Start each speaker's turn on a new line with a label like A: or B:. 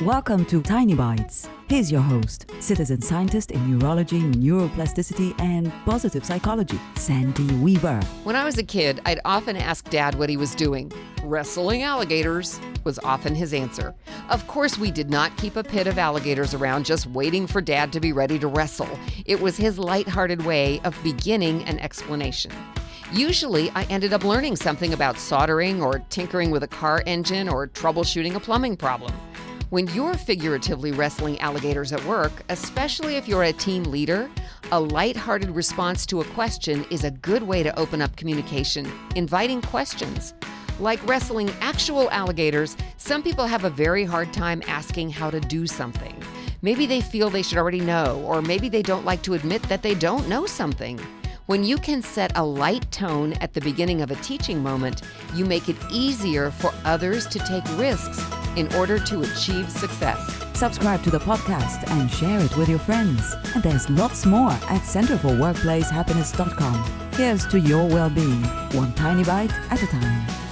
A: Welcome to Tiny Bites. Here's your host, citizen scientist in neurology, neuroplasticity, and positive psychology, Sandy Weaver.
B: When I was a kid, I'd often ask Dad what he was doing. Wrestling alligators was often his answer. Of course, we did not keep a pit of alligators around just waiting for Dad to be ready to wrestle. It was his lighthearted way of beginning an explanation. Usually, I ended up learning something about soldering or tinkering with a car engine or troubleshooting a plumbing problem. When you're figuratively wrestling alligators at work, especially if you're a team leader, a lighthearted response to a question is a good way to open up communication, inviting questions. Like wrestling actual alligators, some people have a very hard time asking how to do something. Maybe they feel they should already know, or maybe they don't like to admit that they don't know something. When you can set a light tone at the beginning of a teaching moment, you make it easier for others to take risks in order to achieve success.
A: Subscribe to the podcast and share it with your friends. And there's lots more at centerforworkplacehappiness.com. Here's to your well-being, one tiny bite at a time.